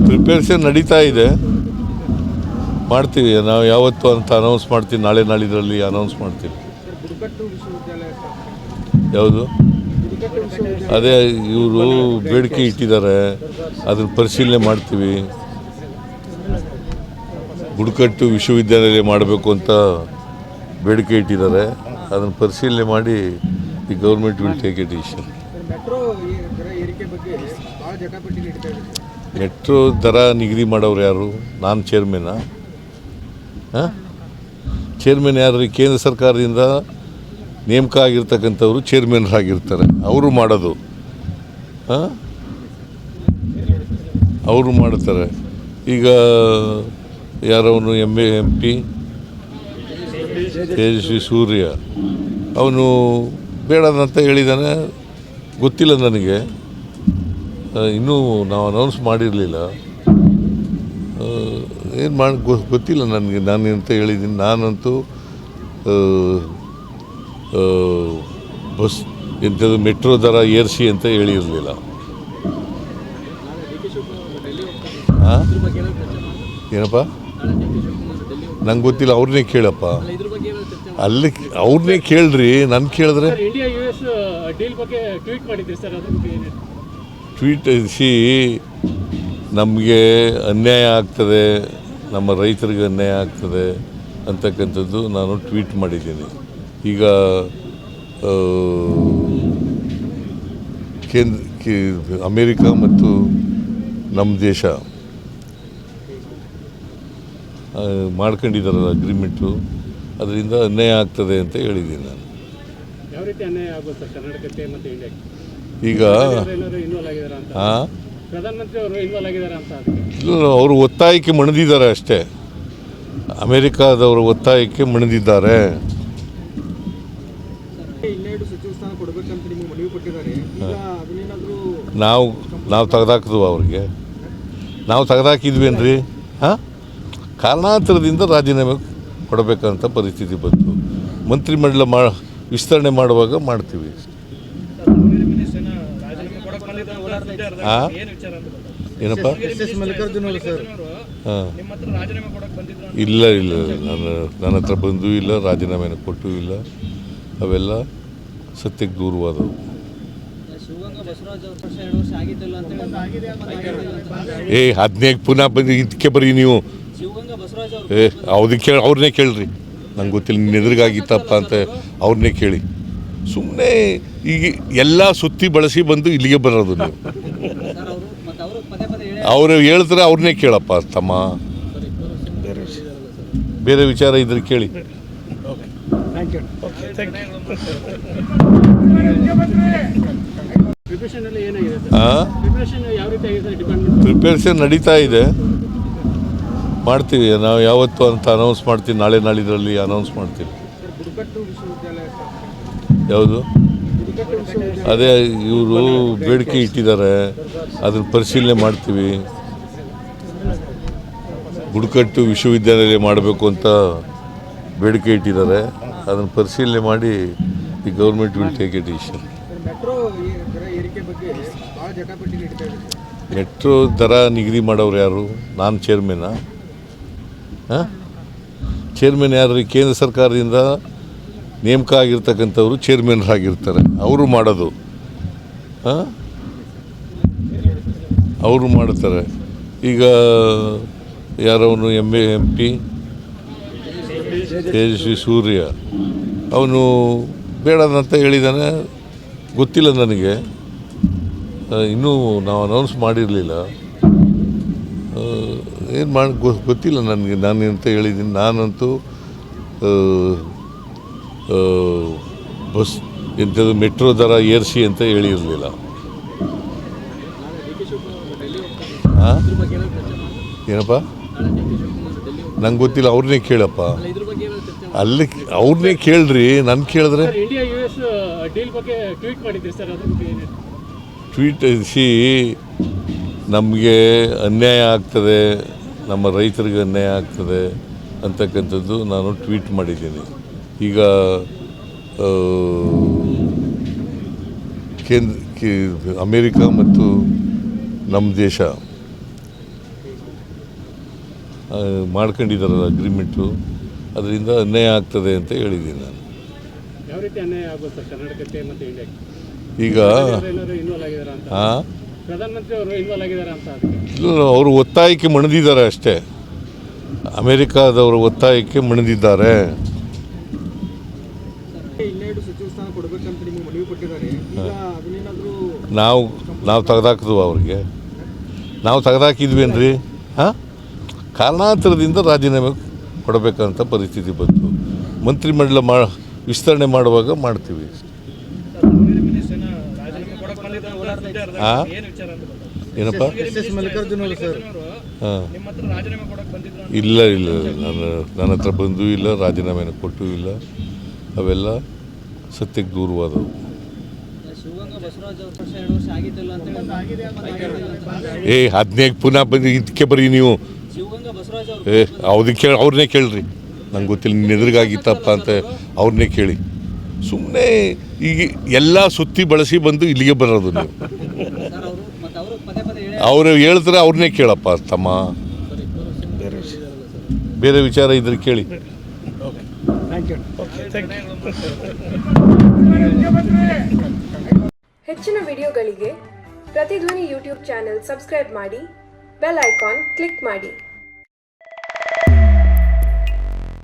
Preparation ನಡೀತಾ ಇದೆ, ಮಾಡ್ತೀವಿ ನಾವು ಯಾವತ್ತು ಅಂತ ಅನೌನ್ಸ್ ಮಾಡ್ತೀವಿ. ನಾಳೆ ನಾಳಿದ್ರಲ್ಲಿ ಅನೌನ್ಸ್ ಮಾಡ್ತೀವಿ. ಯಾವುದು ಅದೇ ಇವರು ಬೇಡಿಕೆ ಇಟ್ಟಿದ್ದಾರೆ, ಅದನ್ನು ಪರಿಶೀಲನೆ ಮಾಡ್ತೀವಿ. ಬುಡಕಟ್ಟು ವಿಶ್ವವಿದ್ಯಾಲಯ ಮಾಡಬೇಕು ಅಂತ ಬೇಡಿಕೆ ಇಟ್ಟಿದ್ದಾರೆ, ಅದನ್ನು ಪರಿಶೀಲನೆ ಮಾಡಿ the government will take A decision. Metro ದರ ನಿಗದಿ ಮಾಡೋರು ಯಾರು? ನಾನು ಚೇರ್ಮನ್ನ. ಚೇರ್ಮನ್ ಯಾರು? ಕೇಂದ್ರ ಸರ್ಕಾರದಿಂದ ನೇಮಕ ಆಗಿರ್ತಕ್ಕಂಥವ್ರು ಚೇರ್ಮನ್ರಾಗಿರ್ತಾರೆ, ಅವರು ಮಾಡೋದು. ಅವರು ಮಾಡ್ತಾರೆ. ಈಗ ಯಾರವನು MP ತೇಜಸ್ವಿ ಸೂರ್ಯ ಅವನು ಬೇಡದಂತ ಹೇಳಿದ್ದಾನೆ, ಗೊತ್ತಿಲ್ಲ ನನಗೆ, ಇನ್ನೂ ನಾವು ಅನೌನ್ಸ್ ಮಾಡಿರಲಿಲ್ಲ. ಏನು ಗೊತ್ತಿಲ್ಲ ನನಗೆ, ನಾನು ಅಂತ ಹೇಳಿದ್ದೀನಿ. ನಾನಂತೂ ಬಸ್ ಎಂಥದ್ದು ಮೆಟ್ರೋ ದರ ಏರಿಸಿ ಅಂತ ಹೇಳಿರಲಿಲ್ಲ. ಏನಪ್ಪ ನಂಗೆ ಗೊತ್ತಿಲ್ಲ, ಅವ್ರನ್ನೇ ಕೇಳಪ್ಪ. ಅಲ್ಲಿ ಅವ್ರನ್ನೇ ಕೇಳ್ರಿ, ನನ್ನ ಕೇಳಿದ್ರೆ ಟ್ವೀಟ್ ನಮಗೆ ಅನ್ಯಾಯ ಆಗ್ತದೆ, ನಮ್ಮ ರೈತರಿಗೆ ಅನ್ಯಾಯ ಆಗ್ತದೆ ಅಂತಕ್ಕಂಥದ್ದು ನಾನು ಟ್ವೀಟ್ ಮಾಡಿದ್ದೀನಿ. ಈಗ ಅಮೇರಿಕ ಮತ್ತು ನಮ್ಮ ದೇಶ ಮಾಡ್ಕೊಂಡಿದ್ದಾರಲ್ಲ ಅಗ್ರಿಮೆಂಟು, ಅದರಿಂದ ಅನ್ಯಾಯ ಆಗ್ತದೆ ಅಂತ ಹೇಳಿದ್ದೀನಿ ನಾನು. ಈಗ ಅವರು ಒತ್ತಾಯಕ್ಕೆ ಮಣಿದಿದ್ದಾರೆ ಅಷ್ಟೇ, ಅಮೇರಿಕಾದವರು ಒತ್ತಾಯಕ್ಕೆ ಮಣಿದಿದ್ದಾರೆ. ನಾವು ತೆಗೆದಾಕಿದ್ವು ಅವ್ರಿಗೆ, ನಾವು ತೆಗೆದಾಕಿದ್ವೇನ್ರಿ? ಕಾರಣಾಂತರದಿಂದ ರಾಜೀನಾಮೆ ಕೊಡಬೇಕಂತ ಪರಿಸ್ಥಿತಿ ಬಂತು. ಮಂತ್ರಿಮಂಡಲ ವಿಸ್ತರಣೆ ಮಾಡುವಾಗ ಮಾಡ್ತೀವಿ. ಏನಪ್ಪ? ಇಲ್ಲ ನನ್ನ ಹತ್ರ ಬಂದೂ ಇಲ್ಲ, ರಾಜೀನಾಮೆನ ಕೊಟ್ಟೂ ಇಲ್ಲ. ಅವೆಲ್ಲ ಸತ್ಯಕ್ಕೆ ದೂರವಾದವು. ಅದನ್ನೇ ಪುನಃ ಬಂದು ಇದಕ್ಕೆ ಬರೀ ನೀವು ಅವ್ರನ್ನೇ ಕೇಳ್ರಿ, ನಂಗೆ ಗೊತ್ತಿಲ್ಲ, ನಿನ್ನ ಎದುರಿಗಾಗಿತ್ತಪ್ಪ ಅಂತ ಅವ್ರನ್ನೇ ಕೇಳಿ. ಸುಮ್ಮನೆ ಈಗ ಎಲ್ಲ ಸುತ್ತಿ ಬಳಸಿ ಬಂದು ಇಲ್ಲಿಗೆ ಬರೋದು ನೀವು. ಅವರು ಹೇಳ್ತಾರೆ, ಅವ್ರನ್ನೇ ಕೇಳಪ್ಪ ತಮ್ಮ. ಬೇರೆ ವಿಚಾರ ಇದ್ರೆ ಕೇಳಿ. ಪ್ರಿಪರೇಷನ್ ನಡೀತಾ ಇದೆ, ಮಾಡ್ತೀವಿ ನಾವು ಯಾವತ್ತು ಅಂತ ಅನೌನ್ಸ್ ಮಾಡ್ತೀವಿ. ನಾಳೆ ನಾಳಿದ್ರಲ್ಲಿ ಅನೌನ್ಸ್ ಮಾಡ್ತೀವಿ. ಯಾವುದು ಅದೇ ಇವರು ಬೇಡಿಕೆ ಇಟ್ಟಿದ್ದಾರೆ, ಅದನ್ನು ಪರಿಶೀಲನೆ ಮಾಡ್ತೀವಿ. ಬುಡಕಟ್ಟು ವಿಶ್ವವಿದ್ಯಾಲಯ ಮಾಡಬೇಕು ಅಂತ ಬೇಡಿಕೆ ಇಟ್ಟಿದ್ದಾರೆ, ಅದನ್ನು ಪರಿಶೀಲನೆ ಮಾಡಿ the government will take A decision. Metro ದರ ನಿಗದಿ ಮಾಡೋರು ಯಾರು? ನಾನು ಚೇರ್ಮನ್ನ. ಚೇರ್ಮನ್ ಯಾರು? ಕೇಂದ್ರ ಸರ್ಕಾರದಿಂದ ನೇಮಕ ಆಗಿರ್ತಕ್ಕಂಥವ್ರು ಚೇರ್ಮನ್ರಾಗಿರ್ತಾರೆ, ಅವರು ಮಾಡೋದು. ಅವರು ಮಾಡ್ತಾರೆ. ಈಗ ಯಾರವನು MP ತೇಜಸ್ವಿ ಸೂರ್ಯ ಅವನು ಬೇಡದಂತ ಹೇಳಿದ್ದಾನೆ, ಗೊತ್ತಿಲ್ಲ ನನಗೆ, ಇನ್ನೂ ನಾವು ಅನೌನ್ಸ್ ಮಾಡಿರಲಿಲ್ಲ. ಏನು ಗೊತ್ತಿಲ್ಲ ನನಗೆ, ನಾನು ಅಂತ ಹೇಳಿದ್ದೀನಿ. ನಾನಂತೂ ಬಸ್ ಎಂಥದ್ದು ಮೆಟ್ರೋ ದರ ಏರಿಸಿ ಅಂತ ಹೇಳಿರಲಿಲ್ಲ. ಏನಪ್ಪ ನಂಗೆ ಗೊತ್ತಿಲ್ಲ, ಅವ್ರನ್ನೇ ಕೇಳಪ್ಪ. ಅಲ್ಲಿ ಅವ್ರನ್ನೇ ಕೇಳ್ರಿ, ನನ್ನ ಕೇಳಿದ್ರೆ ಟ್ವೀಟ್ ನಮಗೆ ಅನ್ಯಾಯ ಆಗ್ತದೆ, ನಮ್ಮ ರೈತರಿಗೆ ಅನ್ಯಾಯ ಆಗ್ತದೆ ಅಂತಕ್ಕಂಥದ್ದು ನಾನು ಟ್ವೀಟ್ ಮಾಡಿದ್ದೀನಿ. ಈಗ ಇದಕ್ಕೆ ಅಮೇರಿಕಾ ಮತ್ತು ನಮ್ಮ ದೇಶ ಮಾಡ್ಕೊಂಡಿದ್ದಾರಲ್ಲ ಅಗ್ರಿಮೆಂಟು, ಅದರಿಂದ ಅನ್ಯಾಯ ಆಗ್ತದೆ ಅಂತ ಹೇಳಿದ್ದೀನಿ ನಾನು. ಯಾವ ರೀತಿ ಅನ್ಯಾಯ ಆಗುತ್ತೆ ಸರ್ ಕರ್ನಾಟಕಕ್ಕೆ ಮತ್ತು ಇಂಡಿಯಾಕ್ಕೆ? ಈಗ ಇನ್ವಾಲ್ವ್ ಆಗಿದ್ದಾರೆ ಅಂತ ಪ್ರಧಾನಮಂತ್ರಿ ಅವರು ಇನ್ವಾಲ್ವ್ ಆಗಿದ್ದಾರೆ ಅಂತ ಇಲ್ಲ, ಅವರು ಒತ್ತಾಯಕ್ಕೆ ಮಣಿದಿದ್ದಾರೆ ಅಷ್ಟೇ. ಅಮೇರಿಕಾದವರು ಒತ್ತಾಯಕ್ಕೆ ಮಣಿದಿದ್ದಾರೆ. ಇನ್ನೆರಡು ಸಚಿವ ಸ್ಥಾನ ಕೊಡಬೇಕಂತ ನಿಮಗೆ ಮನವಿ ಕೊಟ್ಟಿದ್ದಾರೆ. ಈಗ ಅದನ್ನೇನಾದರೂ ನಾವು ತೆಗೆದಾಕಿದ್ವು ಅವ್ರಿಗೆ, ನಾವು ತೆಗೆದಾಕಿದ್ವೇನ್ರಿ? ಹಾಂ, ಕಾರಣಾಂತರದಿಂದ ರಾಜೀನಾಮೆ ಕೊಡಬೇಕಂತ ಪರಿಸ್ಥಿತಿ ಬಂತು. ಮಂತ್ರಿಮಂಡಲ ವಿಸ್ತರಣೆ ಮಾಡುವಾಗ ಮಾಡ್ತೀವಿ. ಹಾಂ, ಏನಪ್ಪ? ಹಾಂ, ಇಲ್ಲ ನನ್ನ ಹತ್ರ ಬಂದೂ ಇಲ್ಲ, ರಾಜೀನಾಮೆನ ಕೊಟ್ಟೂ ಇಲ್ಲ. ಅವೆಲ್ಲ ಸತ್ಯಕ್ಕೆ ದೂರವಾದವು. ಅದನ್ನೇ ಪುನಃ ಬಂದು ಇದಕ್ಕೆ ಬರೀ ನೀವು ಅವ್ರನ್ನೇ ಕೇಳ್ರಿ, ನಂಗೆ ಗೊತ್ತಿಲ್ಲ, ನಿನ್ನ ಎದುರಿಗಾಗಿತ್ತಪ್ಪ ಅಂತ ಅವ್ರನ್ನೇ ಕೇಳಿ. ಸುಮ್ಮನೆ ಈಗ ಎಲ್ಲ ಸುತ್ತಿ ಬಳಸಿ ಬಂದು ಇಲ್ಲಿಗೆ ಬರೋದು ನೀವು. ಅವರು ಹೇಳ್ತಾರೆ, ಅವ್ರನ್ನೇ ಕೇಳಪ್ಪ ತಮ್ಮ. ಬೇರೆ ವಿಚಾರ ಇದ್ರೆ ಕೇಳಿ. ಹೆಚ್ಚಿನ ವಿಡಿಯೋಗಳಿಗೆ ಪ್ರತಿಧ್ವನಿ ಯೂಟ್ಯೂಬ್ ಚಾನೆಲ್ ಸಬ್ಸ್ಕ್ರೈಬ್ ಮಾಡಿ, ಬೆಲ್ ಐಕಾನ್ ಕ್ಲಿಕ್ ಮಾಡಿ.